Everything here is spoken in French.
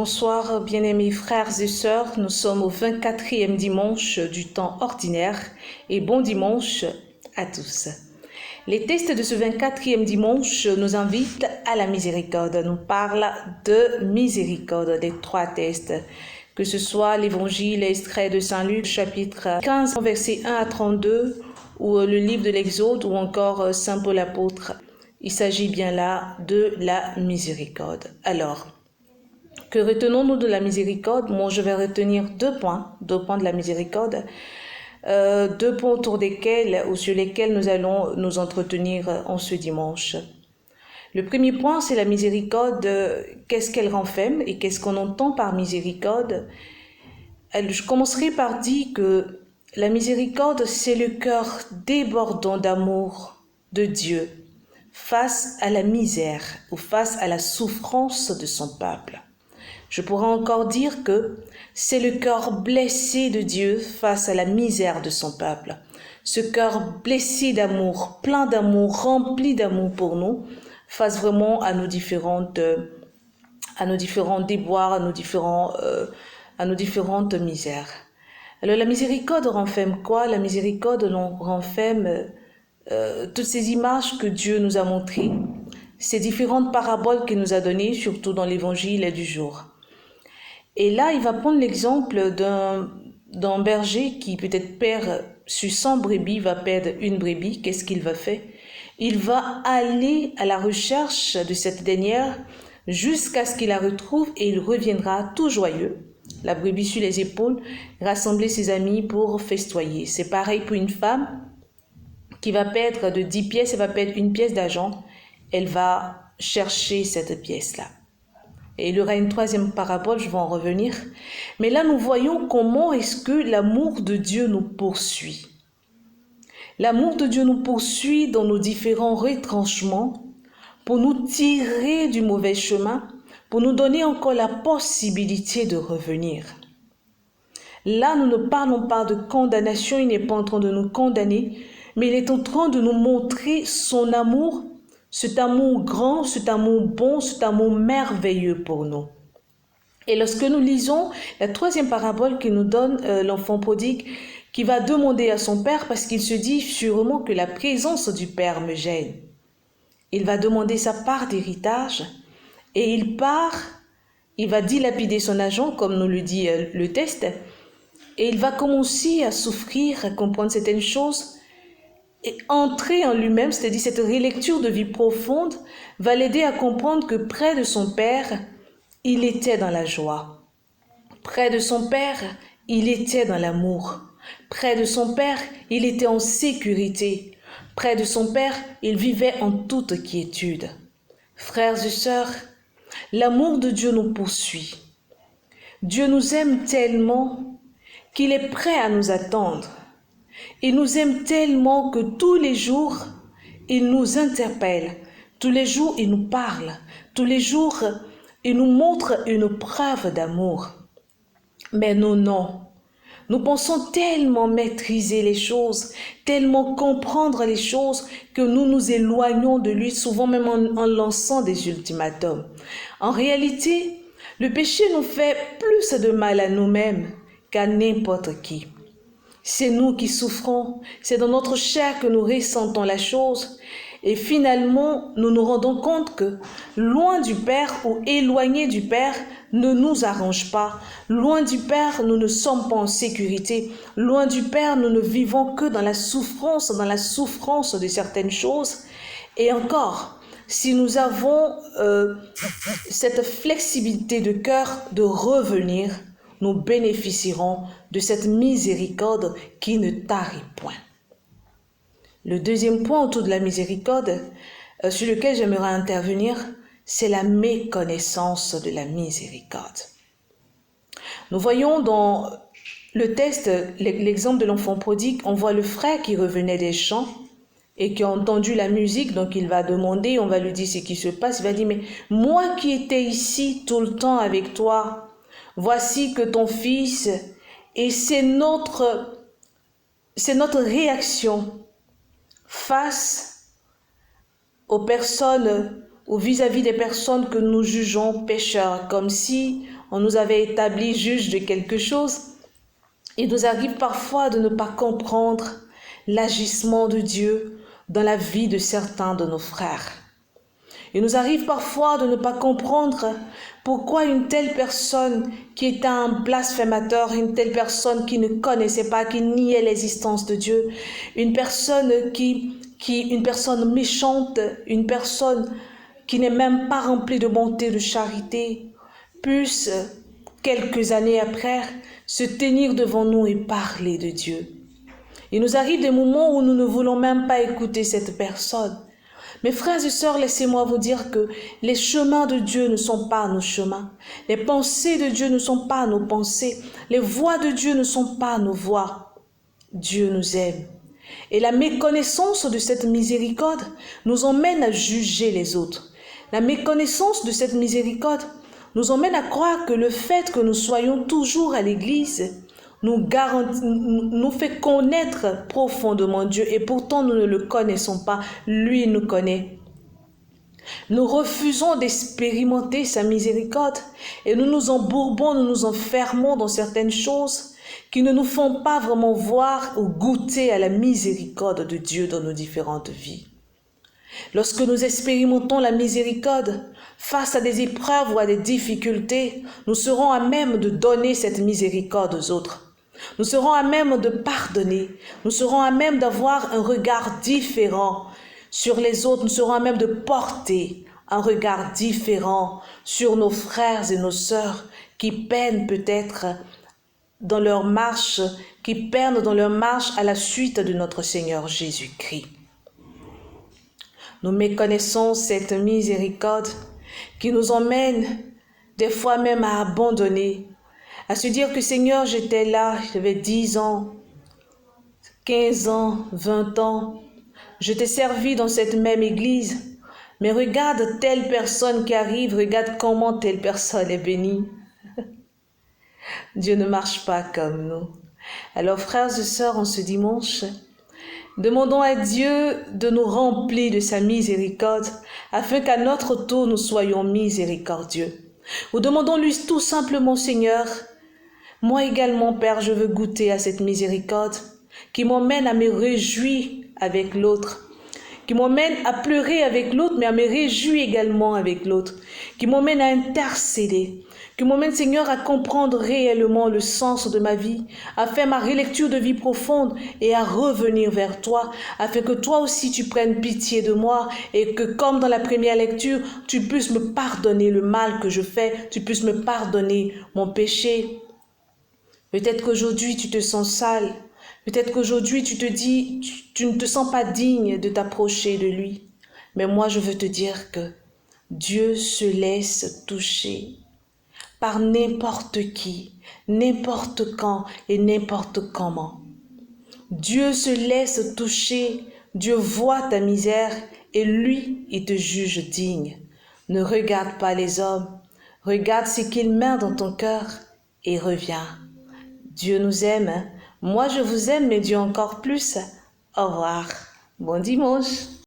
Bonsoir, bien-aimés frères et sœurs. Nous sommes au 24e dimanche du temps ordinaire et bon dimanche à tous. Les textes de ce 24e dimanche nous invitent à la miséricorde, nous parlent de miséricorde, des trois textes, que ce soit l'évangile extrait de Saint Luc, chapitre 15, versets 1 à 32, ou le livre de l'Exode, ou encore Saint Paul apôtre. Il s'agit bien là de la miséricorde. Alors, que retenons-nous de la miséricorde? Moi, je vais retenir deux points de la miséricorde, deux points autour desquels ou sur lesquels nous allons nous entretenir en ce dimanche. Le premier point, c'est la miséricorde. Qu'est-ce qu'elle renferme et qu'est-ce qu'on entend par miséricorde? Je commencerai par dire que la miséricorde, c'est le cœur débordant d'amour de Dieu face à la misère ou face à la souffrance de son peuple. Je pourrais encore dire que c'est le cœur blessé de Dieu face à la misère de son peuple. Ce cœur blessé d'amour, plein d'amour, rempli d'amour pour nous, face vraiment à nos différents déboires, à nos différentes misères. Alors la miséricorde renferme quoi? La miséricorde renferme toutes ces images que Dieu nous a montrées, ces différentes paraboles qu'il nous a données, surtout dans l'évangile du jour. Et là, il va prendre l'exemple d'un berger qui peut-être perd sur 100 brebis, va perdre une brebis. Qu'est-ce qu'il va faire? Il va aller à la recherche de cette dernière jusqu'à ce qu'il la retrouve et il reviendra tout joyeux, la brebis sur les épaules, rassembler ses amis pour festoyer. C'est pareil pour une femme qui va perdre de 10 pièces, elle va perdre une pièce d'argent, elle va chercher cette pièce-là. Et il y aura une troisième parabole, je vais en revenir. Mais là, nous voyons comment est-ce que l'amour de Dieu nous poursuit. L'amour de Dieu nous poursuit dans nos différents retranchements pour nous tirer du mauvais chemin, pour nous donner encore la possibilité de revenir. Là, nous ne parlons pas de condamnation, il n'est pas en train de nous condamner, mais il est en train de nous montrer son amour, cet amour grand, cet amour bon, cet amour merveilleux pour nous. Et lorsque nous lisons la troisième parabole que nous donne l'enfant prodigue, qui va demander à son père, parce qu'il se dit sûrement que la présence du père me gêne. Il va demander sa part d'héritage et il part, il va dilapider son argent, comme nous le dit le texte, et il va commencer à souffrir, à comprendre certaines choses, et entrer en lui-même, c'est-à-dire cette relecture de vie profonde, va l'aider à comprendre que près de son père, il était dans la joie. Près de son père, il était dans l'amour. Près de son père, il était en sécurité. Près de son père, il vivait en toute quiétude. Frères et sœurs, l'amour de Dieu nous poursuit. Dieu nous aime tellement qu'il est prêt à nous attendre. Il nous aime tellement que tous les jours, il nous interpelle. Tous les jours, il nous parle. Tous les jours, il nous montre une preuve d'amour. Mais nous, non. Nous pensons tellement maîtriser les choses, tellement comprendre les choses que nous nous éloignons de lui, souvent même en lançant des ultimatums. En réalité, le péché nous fait plus de mal à nous-mêmes qu'à n'importe qui. C'est nous qui souffrons, c'est dans notre chair que nous ressentons la chose et finalement nous nous rendons compte que loin du Père ou éloigné du Père ne nous arrange pas. Loin du Père, nous ne sommes pas en sécurité. Loin du Père, nous ne vivons que dans la souffrance de certaines choses. Et encore, si nous avons cette flexibilité de cœur de revenir, nous bénéficierons de cette miséricorde qui ne tarit point. Le deuxième point autour de la miséricorde, sur lequel j'aimerais intervenir, c'est la méconnaissance de la miséricorde. Nous voyons dans le texte, l'exemple de l'enfant prodigue, on voit le frère qui revenait des champs et qui a entendu la musique, donc il va demander, on va lui dire ce qui se passe, il va dire, mais moi qui étais ici tout le temps avec toi, voici que ton fils, et c'est notre réaction face aux personnes ou vis-à-vis des personnes que nous jugeons pécheurs, comme si on nous avait établis juges de quelque chose. Il nous arrive parfois de ne pas comprendre l'agissement de Dieu dans la vie de certains de nos frères. Il nous arrive parfois de ne pas comprendre pourquoi une telle personne qui était un blasphémateur, une telle personne qui ne connaissait pas, qui niait l'existence de Dieu, une personne une personne méchante, une personne qui n'est même pas remplie de bonté, de charité, puisse, quelques années après, se tenir devant nous et parler de Dieu. Il nous arrive des moments où nous ne voulons même pas écouter cette personne. Mes frères et sœurs, laissez-moi vous dire que les chemins de Dieu ne sont pas nos chemins. Les pensées de Dieu ne sont pas nos pensées. Les voies de Dieu ne sont pas nos voies. Dieu nous aime. Et la méconnaissance de cette miséricorde nous emmène à juger les autres. La méconnaissance de cette miséricorde nous emmène à croire que le fait que nous soyons toujours à l'église nous fait connaître profondément Dieu et pourtant nous ne le connaissons pas, lui nous connaît. Nous refusons d'expérimenter sa miséricorde et nous nous embourbons, nous nous enfermons dans certaines choses qui ne nous font pas vraiment voir ou goûter à la miséricorde de Dieu dans nos différentes vies. Lorsque nous expérimentons la miséricorde face à des épreuves ou à des difficultés, nous serons à même de donner cette miséricorde aux autres. Nous serons à même de pardonner. Nous serons à même d'avoir un regard différent sur les autres. Nous serons à même de porter un regard différent sur nos frères et nos sœurs qui peinent peut-être dans leur marche, qui peinent dans leur marche à la suite de notre Seigneur Jésus-Christ. Nous méconnaissons cette miséricorde qui nous emmène des fois même à abandonner, à se dire que Seigneur, j'étais là, j'avais 10 ans, 15 ans, 20 ans, je t'ai servi dans cette même église, mais regarde telle personne qui arrive, regarde comment telle personne est bénie. Dieu ne marche pas comme nous. Alors frères et sœurs, en ce dimanche, demandons à Dieu de nous remplir de sa miséricorde, afin qu'à notre tour nous soyons miséricordieux. Ou demandons-lui tout simplement, Seigneur, moi également, Père, je veux goûter à cette miséricorde qui m'emmène à me réjouir avec l'autre, qui m'emmène à pleurer avec l'autre, mais à me réjouir également avec l'autre, qui m'emmène à intercéder, qui m'emmène, Seigneur, à comprendre réellement le sens de ma vie, à faire ma relecture de vie profonde et à revenir vers toi, afin que toi aussi tu prennes pitié de moi et que, comme dans la première lecture, tu puisses me pardonner le mal que je fais, tu puisses me pardonner mon péché. Peut-être qu'aujourd'hui tu te sens sale, peut-être qu'aujourd'hui tu te dis, tu ne te sens pas digne de t'approcher de lui. Mais moi je veux te dire que Dieu se laisse toucher par n'importe qui, n'importe quand et n'importe comment. Dieu se laisse toucher, Dieu voit ta misère et lui, il te juge digne. Ne regarde pas les hommes, regarde ce qu'il met dans ton cœur et reviens. Dieu nous aime, moi je vous aime, mais Dieu encore plus. Au revoir, bon dimanche.